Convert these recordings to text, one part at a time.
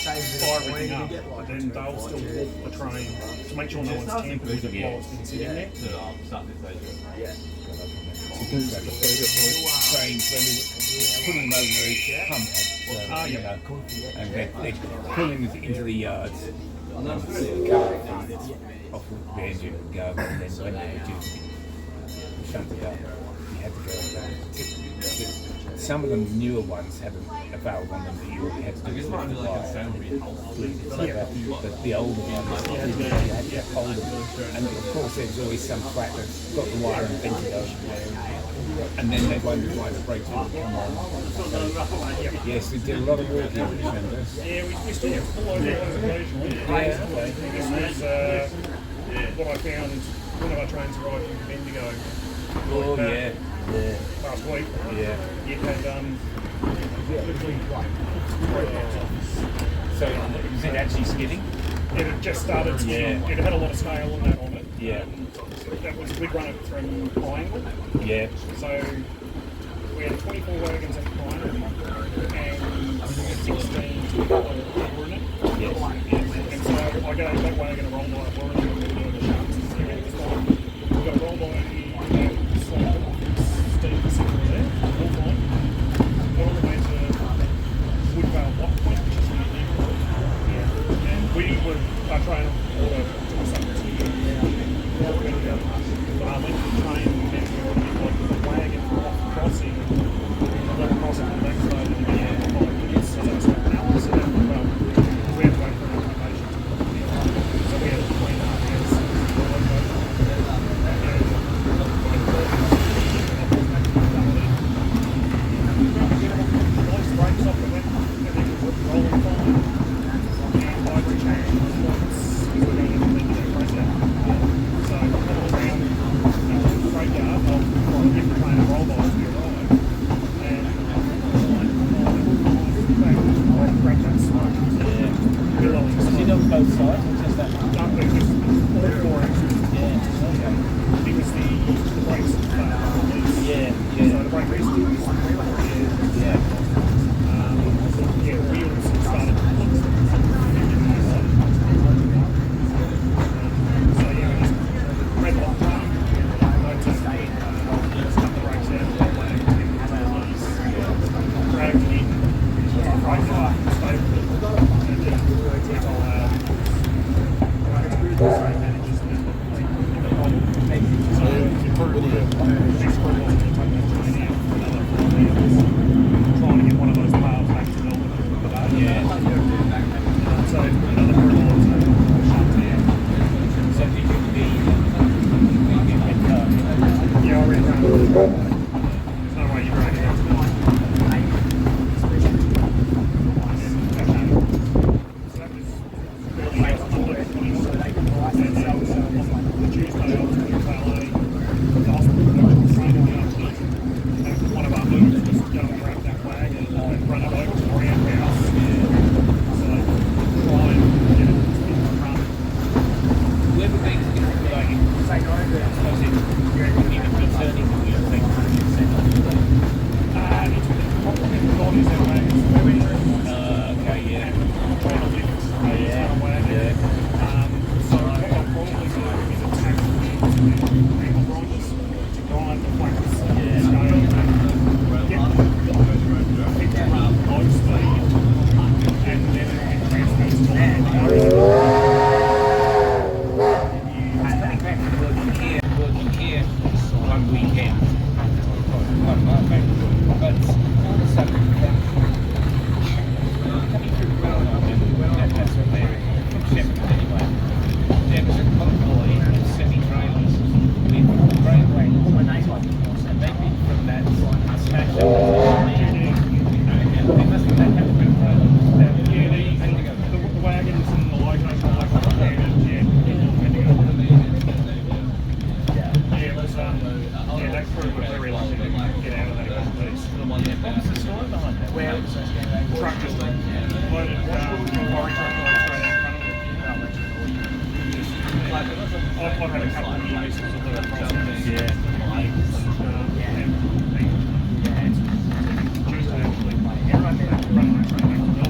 fire everything up, but then they'll still walk the train to make sure no one's tampered with it while it's been sitting there. Trains when we putting them over each pump, and they're pulling it into the yards. Off the engine would go, and then when they were due to be shunted up, you had to go back. Some of the newer ones had a valve on them that you already had to do with the wire. But the older ones, you had to hold them. And of course, there's always some crack that's got the wire and vented over. And then they wonder why the brakes wouldn't come on. Yes, we did a lot of work here, remember? Yeah, we still have to pull over occasionally. This was what I found one of our trains arrived in Bendigo. Oh, yeah. Last week. Yeah. It had So was it actually skidding? It had just started to, it had a lot of scale on that on it. Yeah. We'd run it from Pinewood. Yeah. So we had 24 wagons at Pinewood and 16 were in it. Yes. And so I gave that wagon a roll by warranty when we were doing the shafts. We got a roll by Steve sitting there, all fine. Got all the way to Woodvale Block Point, which is near Newport. And we were trying to order something to length of the train, and we already got the wagon off crossing, level crossing the next road, and we had 5 minutes, so that's about an hour. So that, well, we had to wait for an application to come in. So we had 3.5 hours. Both sides, or just that one? No, it was all 4 axles. Because the brakes loose. So the brake rest was wheels started to look. So we just red lock up. Just cut the brakes out, dragged it in, brake up, stayed with it, and then trying to get one of those piles back to Melbourne. So another very long time. So did you get red car? Yeah, I ran around. There's no way you're dragging it out to Melbourne. So that was Tuesday, I was in Valet, the hospital production train in the afternoon, and one of our moves was go and grab that wagon and run it over to the roundhouse. So try and get it to run. Whoever makes it like, suppose it, you're even returning, you don't think 100%. It's probably not as our wagons. Okay, yeah. Trying to lift our wagon. So what I'll probably do is attack the ankle grinders to grind the flaps scale and get the pick to run low speed, and then it transfers to Working here one weekend. One month, but something coming through that's what they're from Sheffield anyway. There was a convoy of semi-trailers with grain wagons, and they've been from that smashed up. They must have had a big problem. the wagons and the location like that. That crew were very lucky to get out of that one piece. What was the story behind that? Well, truck just loaded quarry truck load straight in front of it. I've had a couple of years of the process. Tuesday actually running that train back to Melbourne.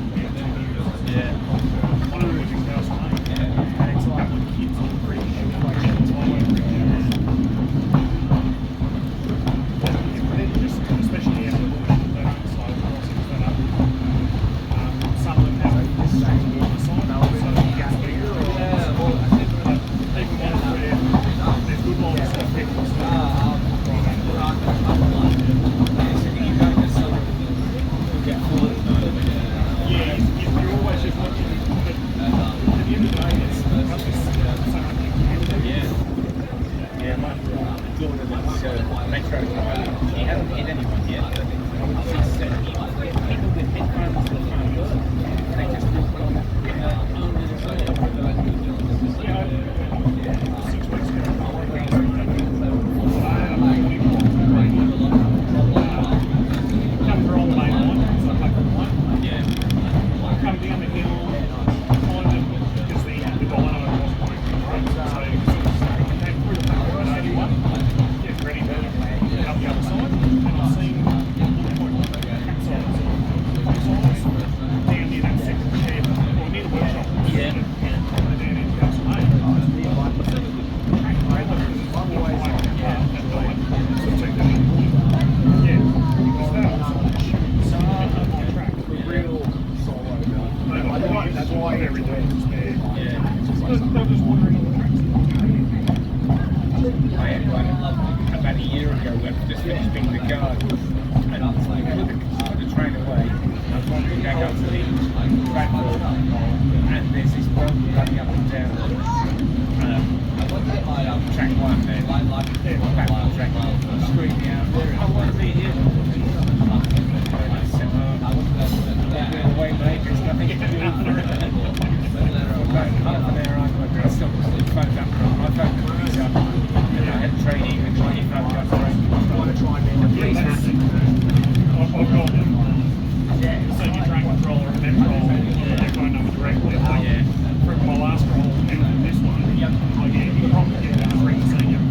That's why every day is there. Yeah. They're just wondering. I had one about a year ago when I just finished being the guard, and I put the train away. I wanted to go up to the platform, and there's this boat running up and down track one there, platform track one, screaming out, I want to be here. And I said, "Get away, mate, there's nothing to do." About half an hour after I stopped, phoned up, I phoned the police up, and I had training with my phone up for the police. I've got senior train controller and Metro, their phone number directly. From my last role and this one, you can probably get that ring senior.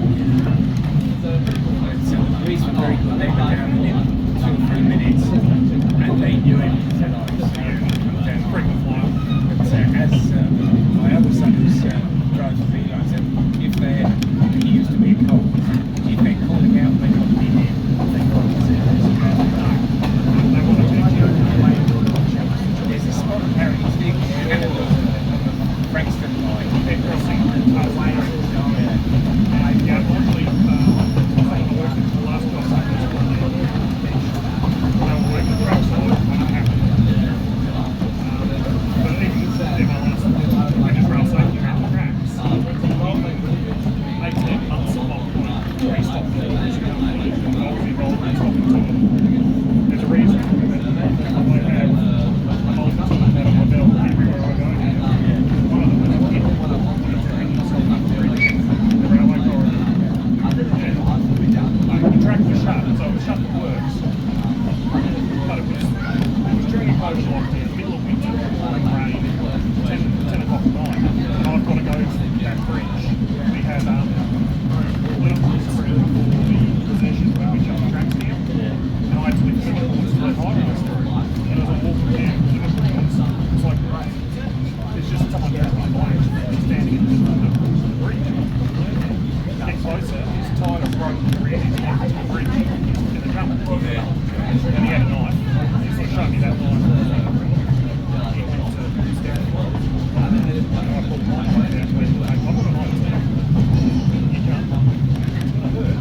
So the police were very good. They were down within 2 or 3 minutes, and they knew him. Said, "I was down Frequent flyer. But as my other son who's drives for me, I said, if they're, he used to be a cop, if they're calling out, they got to be here. They got to be There's a spot apparently in Canada on the Frankston line. They're crossing away. Yeah, actually, I worked at the last class I was on there. I was working track side when it happened. But even MLS, I just rail safety around the tracks. 18 months of three stop calls. I was involved in stopping time. There's a reason. I have Maldon out of my belt everywhere I go. One of them was a kid that wanted to hang himself up the bridge, the railway corridor. The track was shut, so it was shut for works. But it was during a closure lockdown, middle of winter, rain, 10 o'clock at night, and I've got to go to that bridge. We had levels for the possession where we shut the tracks down, and I had to lift some boards to let highways through. And as I'm walking down to the bridge, it's like, there's just someone down my bike standing in the middle of the bridge. Get closer, he's tied a rope to the rear end of the bridge in the jump. And he had a knife. He sort of showed me that knife. He went to his down the road. And I pulled my knife out and went, I've got a knife too. You can't. It's going to hurt.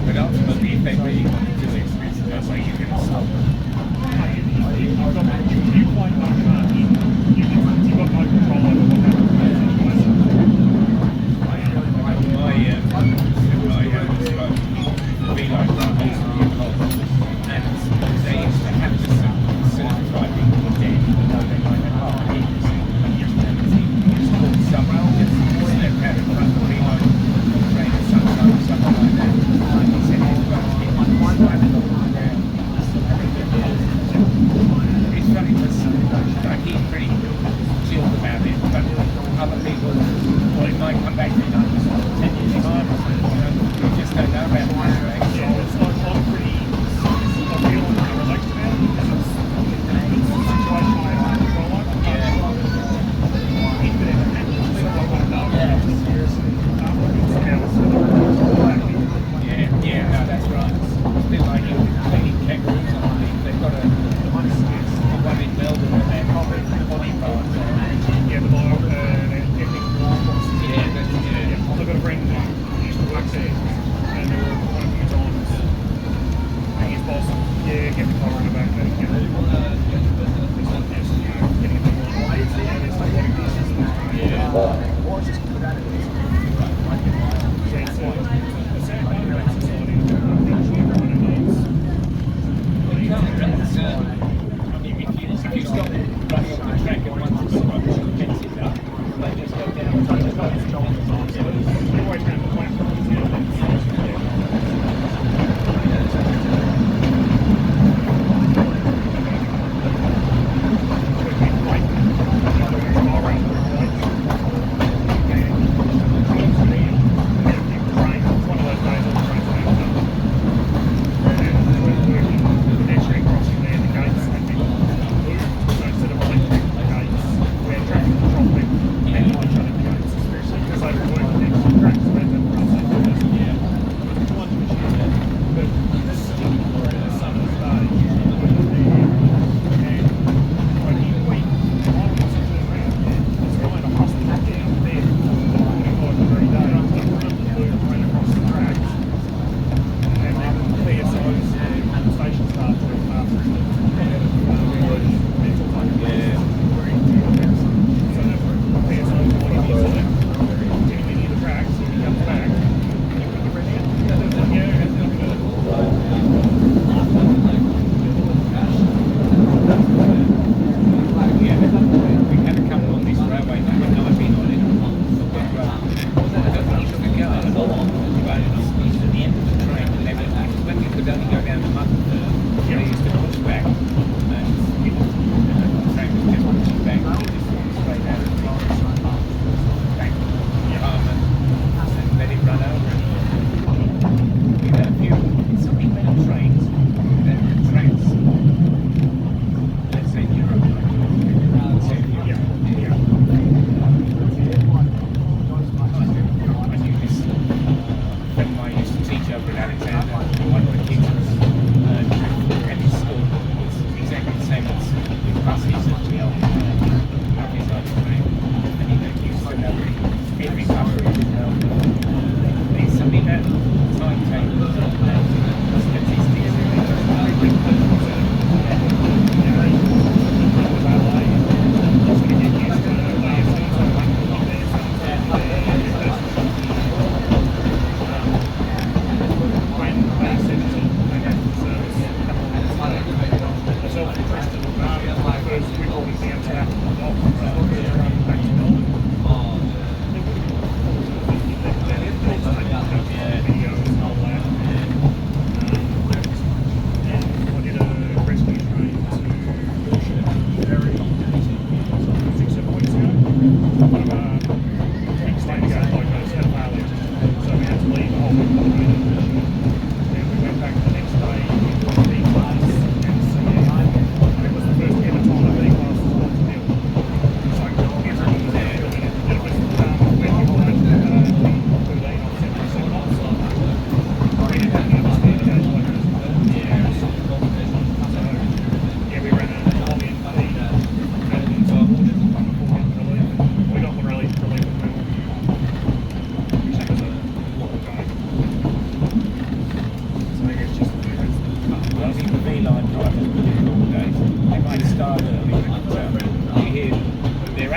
But ultimately, if they really want to do it, that's why you're going to stop them. You've got no control. You've got no control over what happens in that situation. Be like that, used to be a cop, and they used to have to certify people dead, even though they might have half an agency. It's called someone just stepped out in front of me, like rain or sunshine or something like that. And he said, "It's got to be slamming on the ground." It's funny because like, he's pretty chilled about it, but other people, well, it might come back to 10 years time, you just don't know about it. Yeah, it's like I'm pretty, I feel pretty relaxed about it because it's a situation I have control over. If it ever happens, I want to know if it's serious afterwards. Yeah, no, that's right. It's a bit like you cleaning kangaroos, I think. They've got a one in Maldon where they're copying body parts. Yeah, but ethnic boxes. Yeah, that's I've got a friend who used to work there, and there were quite a few times. And his boss, get the collar in the back, let him get it. It's like this, getting it on. It's like getting this. Yeah, it's like the sad part about society is eventually everyone needs. If you stop running off the track at once and stop fences up, they just go down and take the cars. You're always going to the point where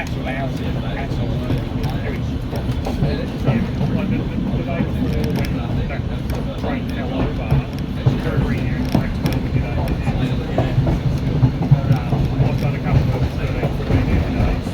that's lousy. That's all. Like the day before when that train fell over, very new back to Melbourne, I've done a couple of 13 days.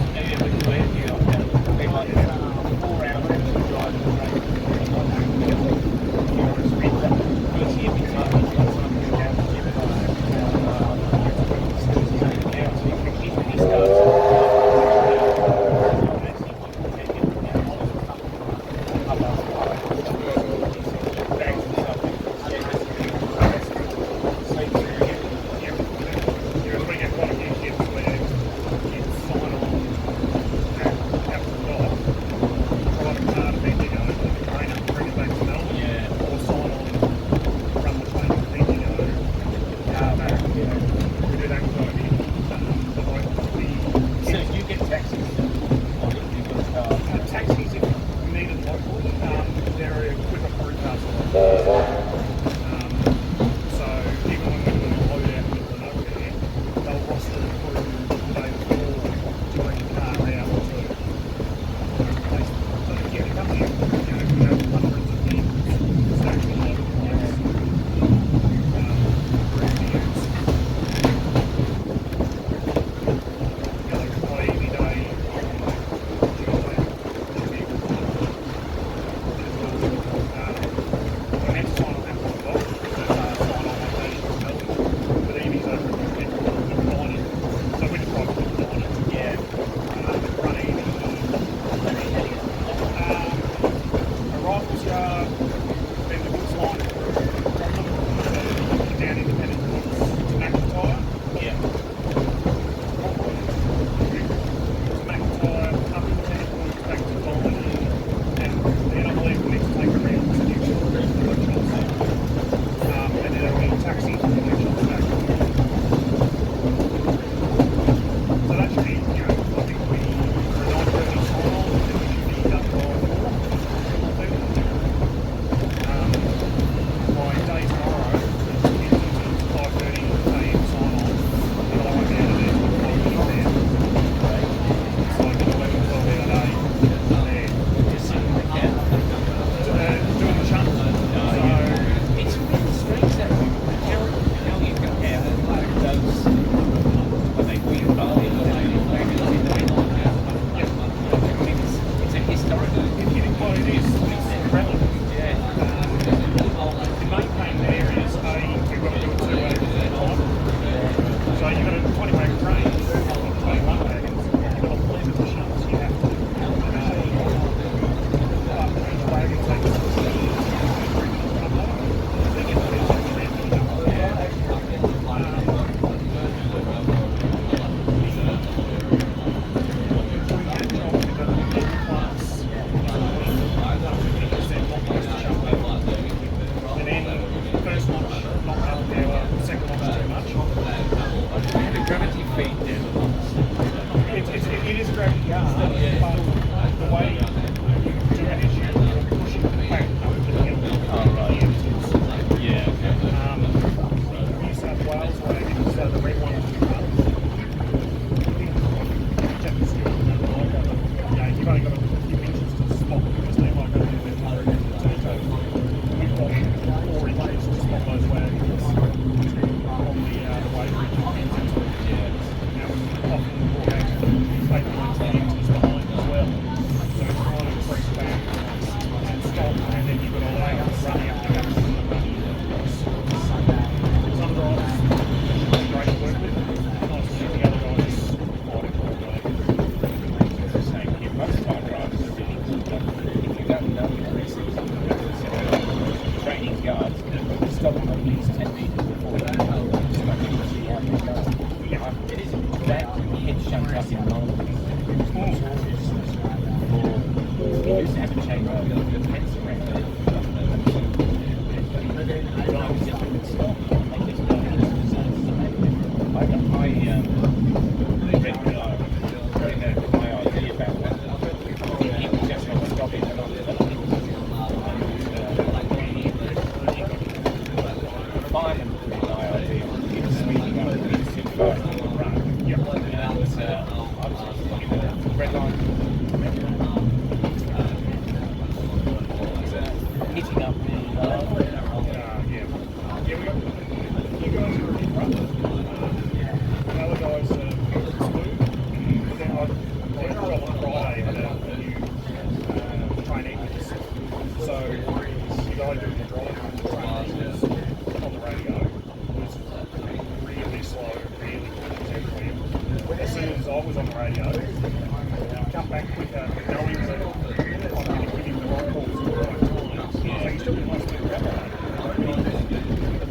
was on the radio. He'd come back quicker, knowing that I'm going to give him the right calls at the right time. So he's still been nice to grab on.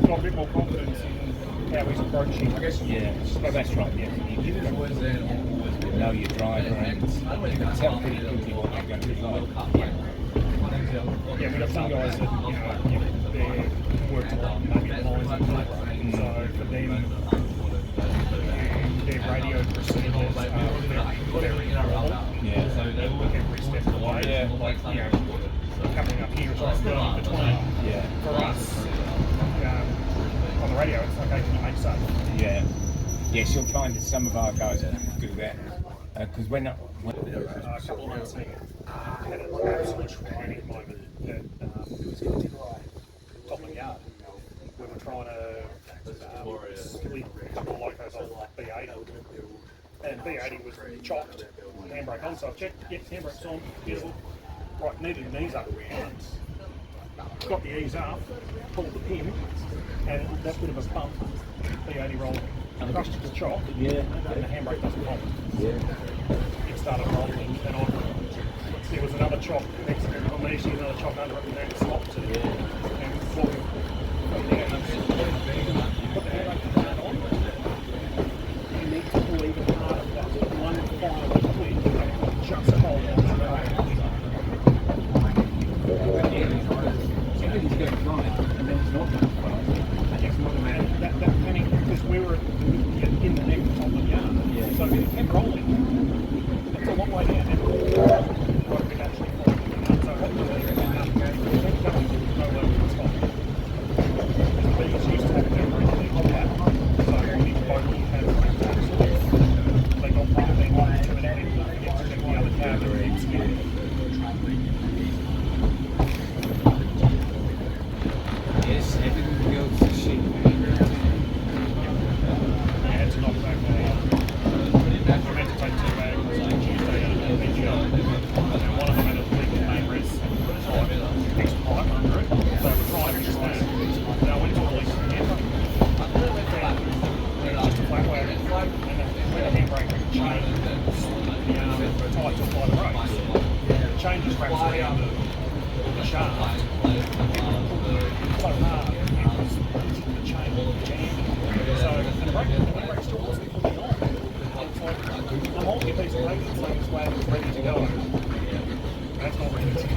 Got a bit more confidence in how he's approaching. I guess. Yeah, well, that's right. Yeah, you know your driver and you can tell pretty quickly what they're going to be like. Yeah, we got some guys that they're worked a lot, maybe the lines and all. So for them, their radio procedures are very formal. Yeah. So they work every step of the way. Yeah. Like, coming up here is like going between. Yeah. For us, on the radio, it's like, hey, can you make safe? Yeah. Yes, you'll find that some of our guys do that. Because when A couple of months ago, had an absolute training moment at Scotland Yard. We were trying to split a couple of locos on B80. And B80 was chopped, handbrake on, so I checked, yep, handbrake's on, beautiful. Right, needed the knees up. Got the ease up, pulled the pin, and that bit of a bump, B80 rolled, crushed the chop, and the handbrake doesn't hold. It started rolling, and there was another chop next to it, on the issue, another chop under it, and then it stopped it. And what we put the handbrake on, you need to pull even harder. That's one final twist, just hold on. Somebody's going fine, and then it's not going fine. That panic, because we were in the neck of the yard, so it kept rolling. It's a long way down. What we actually followed. So hopefully, kept going nowhere we can stop. The bees used to have a very big hot, so we both had they got one thing on to an end, to check the other cab and it's Yes, everything goes to shit. Yeah, it's not back there. We're meant to take 2 bags on Tuesday at VGR. And one of them had a leak in main res fixed pipe under it. So we're trying to just now went to a leak in the handbrake. And just a flat wagon. And then when the handbrake chain tied just by the ropes, the chain just wraps around the shaft. So hard, it was pushing the chain jammed. So the handbrake still wasn't fully on. It's like, I'm holding a piece of paper that's like this way, it's ready to go. That's not ready to go.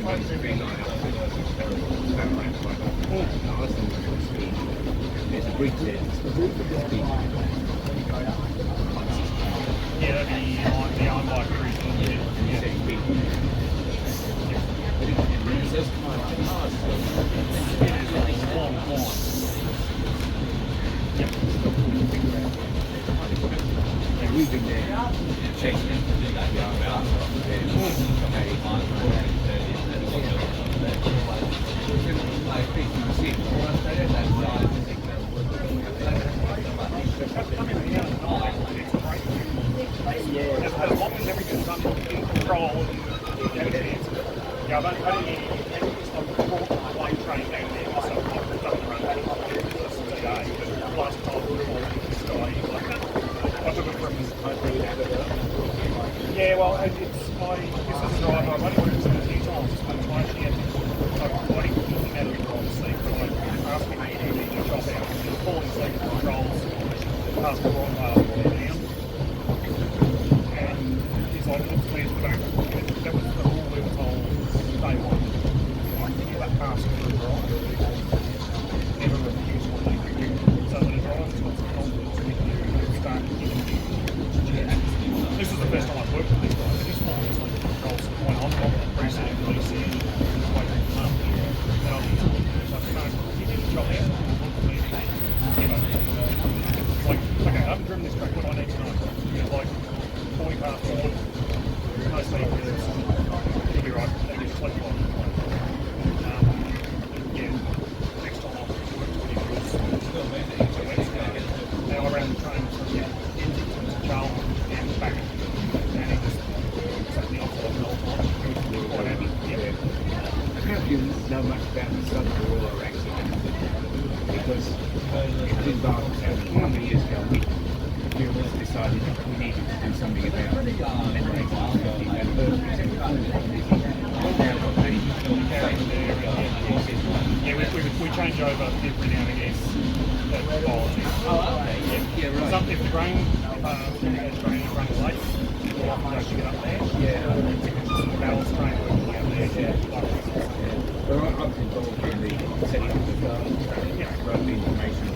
most of the line up there's a bridge there. Yeah, that'd be the on-bike cruise. And we've been there chasing As long as everything's in control and everything's, yeah, I don't need like training down there myself. I've done the run today, but last time we were all in the sky, I took it from. Yeah, well, it's my business driver. I've only worked with him a few times, but I actually had quite looking at it on the seat, so I asked him to do the job out. He was pulling seat controls, past the wrong down. He's like, look, please, that was the rule we were told day one. Like, you let pass through, right? Never refuse what they do. So when a driver's got some confidence, you start giving this is the first time I've worked with these guys. This one is like the controls point on, pressing, releasing, waiting for them. And I'll be talking to them, no, you need to job out. It's like, okay, I haven't driven this track, what I need to know. Like, 40 past forward, no speed curves, you'll be right, they just click on. Yeah, next time I'll work with you because now I ran the train from to Charlton and back, and he just sat me off the whole time. He was quite happy. Yeah. How do you know much about the Southern Aurora accident? Because it was in Barcelona a couple of years ago. We decided that we needed to do something about commemorating the 50th anniversary. Yeah, we change over every now and again. Oh, okay. Yeah, right. If the grain is running late, we'll often actually get up there. Yeah. The balance train will be up there. Well, I was involved in the setting up of the road information.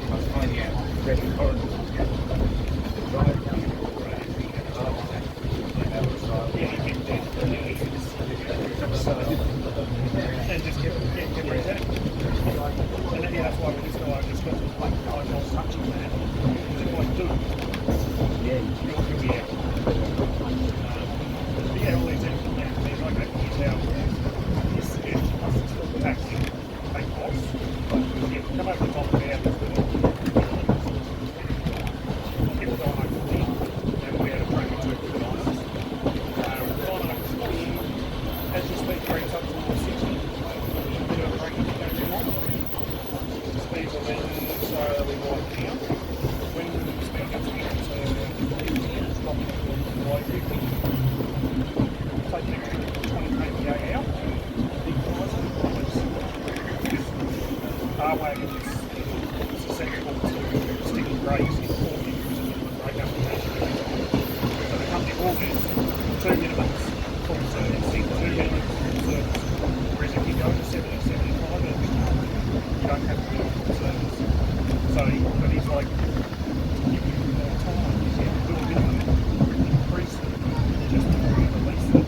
I was finding out where the corridors the drive and just get ready. And then, that's why we just go over, just got to like not touching that. Because if I do, you'll be out. But yeah, all these things like that, how this taxi take off. Come over the top of the people going over the and we had a train to the islands. As your speed brings up towards 60, you do a break and go too long. The speed will then slowly wind down. When the speed gets down to drop to below 50, take an extra 20 km/h out, equaliser, our wagon is susceptible to sticking brakes in 40 minimum brake application. So the company will give 2 minimums full service, 2 minimums full service. Whereas if you go to 70, 75, you don't have to do full service. So, but he's like, give you more time, you have to do a minimum, increase it just before you release it.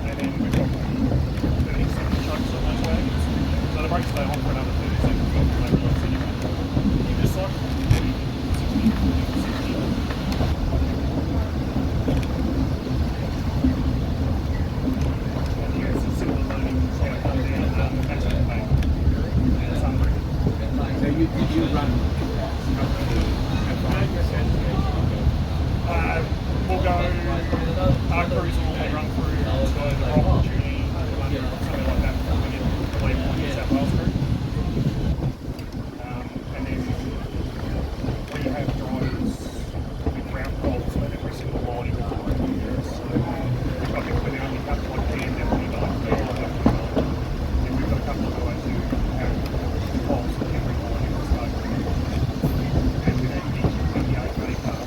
And then we've got 30-second chunks on those wagons. So the brakes stay on for another 30 seconds. You just cycle 50, 60, 40, 60. And yeah, it's a similar learning how it comes down the maximum pay. It's unreal. So you run up to we'll go, our crews will normally run through the Rock opportunity, something like that, when you leave on New South Wales crew. And then we have drivers with ground goals at every single line in the line. So we've got people that only cut like BMW 9, and we've got a couple of guys who have goals at every line in the state. And with the 88 car,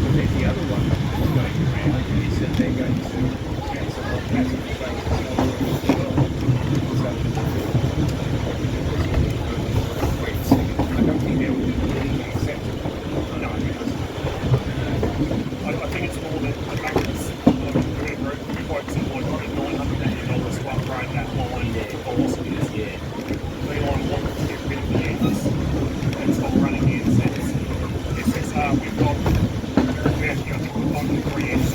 But there's the other one going around is that they're going to cancel all passenger trains and all over the shop. So wait a second. I don't think that would be legally acceptable. No, I think it's more that the fact that we're focusing on $900 to upgrade that line to velocities. Yeah. The line wants to get rid of the ends and stop running the ends. We've got, we actually, I think we've got 3 ends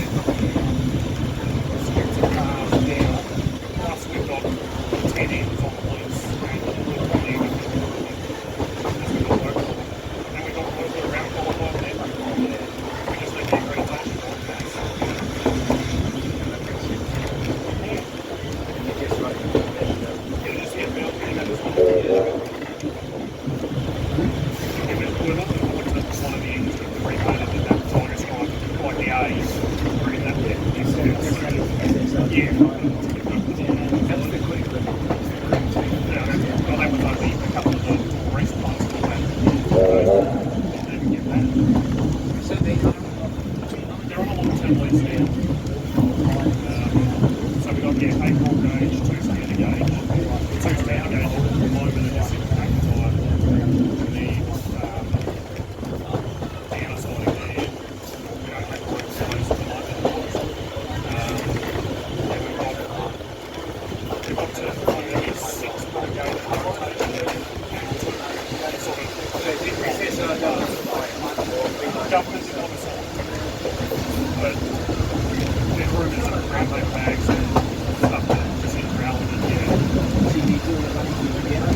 down, plus we've got 10 ends on the loose, and we've probably even as we've got local. And we've got local around qualified there. We just need the accreditation on that. Just right. Yeah, just get built and that is one of the we're not going to look at one of the ends that we repainted in that tiger stripe, like the A's, or in that bit. Yeah. That's the quick one. Well, that was only a couple of the recent ones. Didn't get that. So They're on a long-term lease now. So we've got, 8 ball gauge, 2 standard gauge. 2 standard gauge at the moment are just in back tire. The outer side of there, that works close to the moment. We've got to 6 ball gauge rotation and 2 sort of government's on the side. But there's rumours of ground paper bags and stuff that just isn't relevant yet. so you do the money to the end.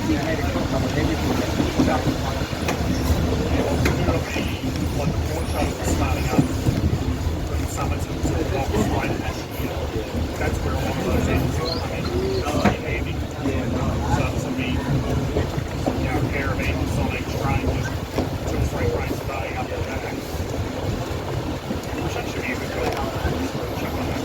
You made a cock up with everything that's done. Like the port shows are starting up from Somerton to Box Lane that's where a lot of those ends are coming. It's handy. So this will be a pair of ends on each train, just 2 or 3 trains a day up and back. Which that should be a good goal. Chuck on that.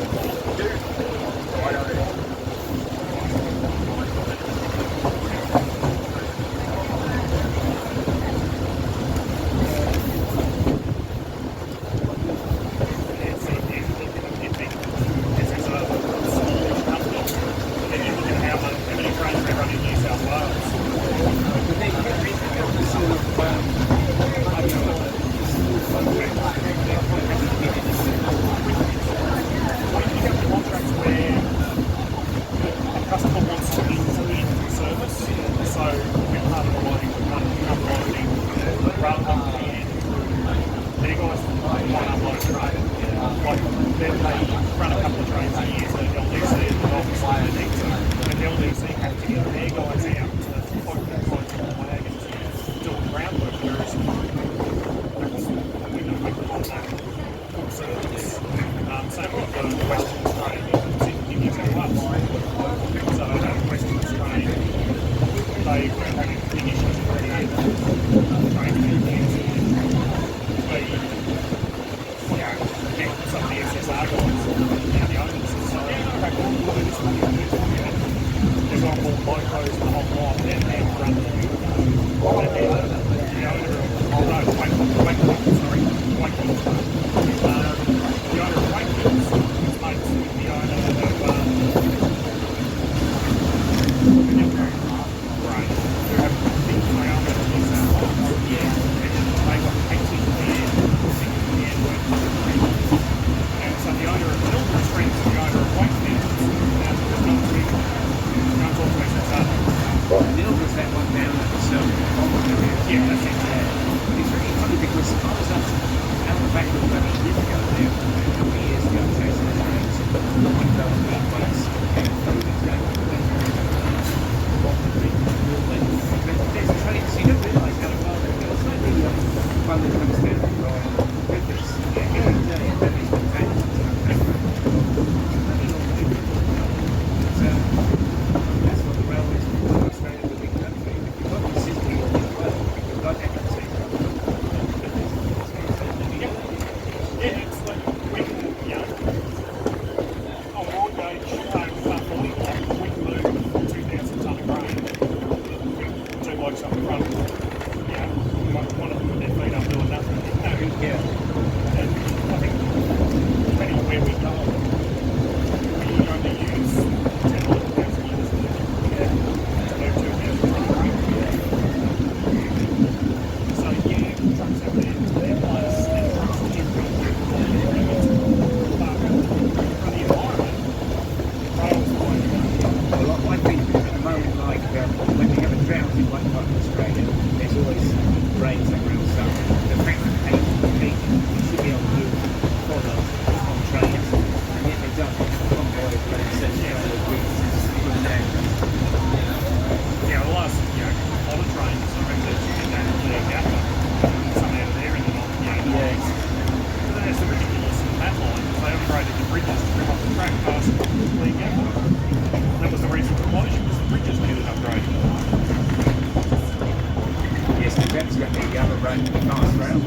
the other road, the fast rail.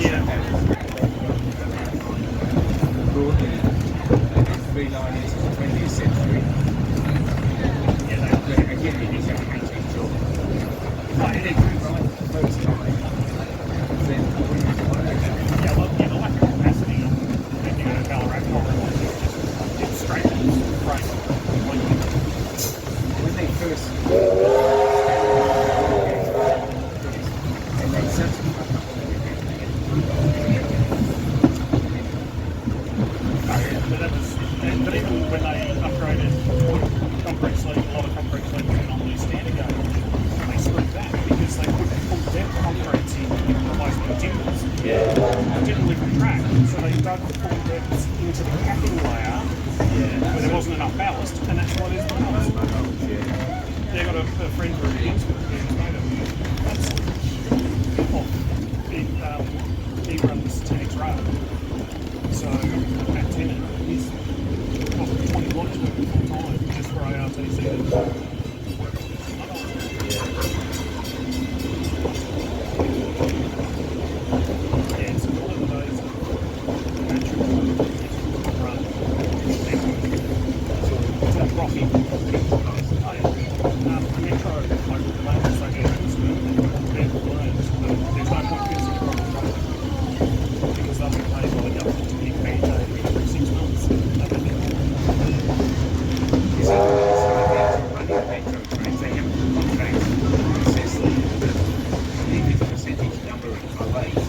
Yeah. Broadly, three line into the 20th century. But again, it is a hectic job. If they do right the first time, then I wouldn't have to worry about it. Yeah, well, the lack of capacity if you go to Ballarat corridor, it's straight, it's right. When they first and they set them up But even when they upgraded concrete sleeve, a lot of concrete sleeve went on the standard gauge, they screwed that because they put full depth concretes in replacement of timbers. It didn't live the track, so they dug full depths into the capping layer where there wasn't enough ballast, and that's why there's ballast. They got a friend who begins with it, he's made he runs Tenex Road. So at Tenet, he's 20 blocks working full time just for ARTC. Yeah, so all of those natural run it's all rocky. Metro, like the lanes, they get there's no point finishing because they'll be paid by the government to be paid every 6 months. Is that running metro trains? They have contracts that says that if it's a percentage number of delays,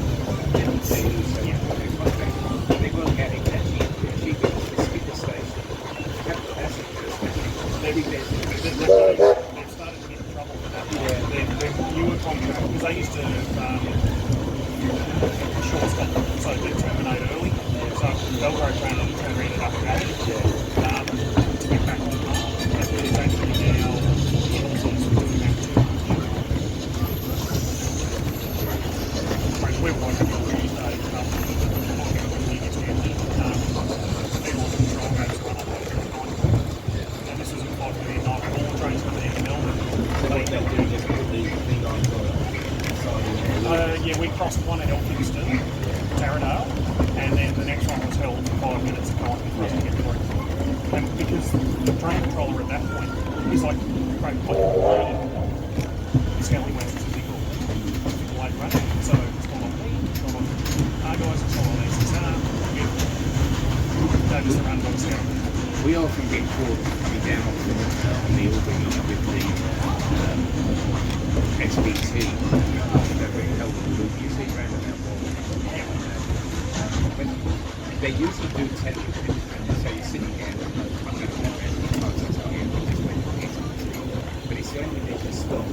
they lose their contract. They won't get it actually cheaper than the speaker station. That's the first maybe They've started to get in trouble with that. They're newer contracts because they used to short stop, so they terminate early. So Belgrade train on the train ended up at 8 to get back on the path. It's actually now doing that too. We're working on these days, people on control goes run up and this isn't like the night all trains coming into Melbourne. Yeah, we crossed one at Elphinston, Taradale, and then the next one was held for 5 minutes at night for us to get through. And because the train controller at that point is like, great, this Kelly West is a big late running, so it's not on me, it's not on guys, it's not on SSR. They just run by the scout. we often get caught coming down on the Albany with the SBT that we held in the loop. You see roundabout but they usually do tell you, and so you're sitting there with no contact with but it's the only way to stop.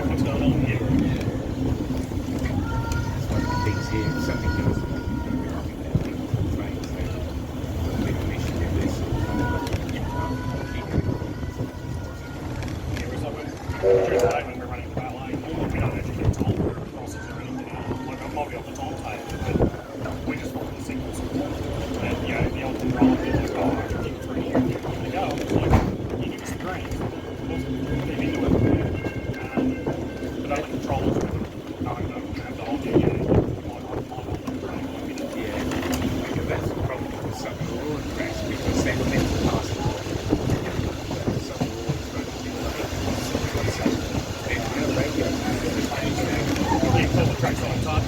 What's going on here? That's one of the things here. Something goes wrong. During the day when we're running the ballet, we don't actually get told where it crosses around now. Like, I might be off the timetable, but we just follow the signals. And, the old controller will be like, oh, I can get through here, and you're going to go. It's like, you give us the green. We'll get into it. But other controllers with them, no, have the whole thing, because that's the problem with some of the road tracks, because they were meant to pass the road. Some of the road tracks, all the tracks on top.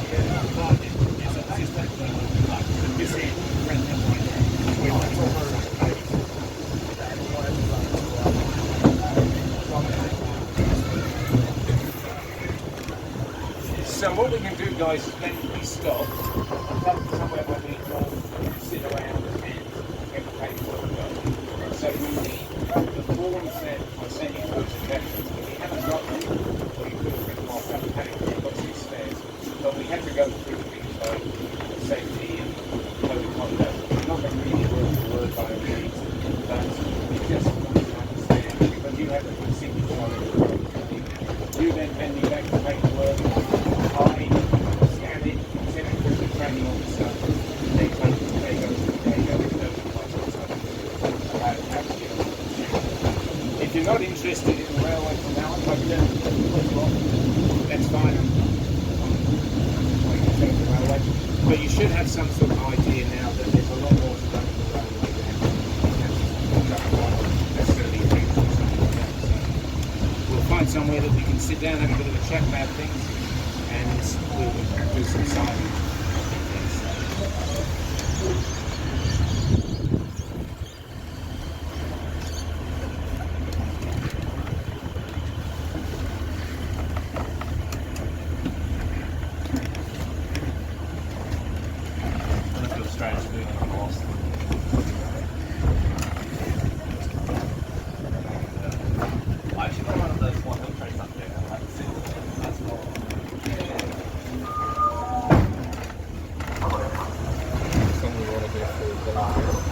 So what we can do, guys, is when we stop, come somewhere where we can sit around and get the paperwork done. So we need the forms that I sent you those attachments, but we haven't got them, or you could have written off that panic, we've got these stairs. But we have to go through things like safety and code of conduct. We're not going to really word for word by any means, but we just want to understand, because you have to put signature on it. You then hand me back the paperwork, I scan it, send it through the training officer, they go, if you're not interested in some sort of idea now that there's a lot more to run the railway than necessarily things or something like that. So we'll find somewhere that we can sit down, have a bit of a chat about things, and we'll do some signing. Something we want to do for the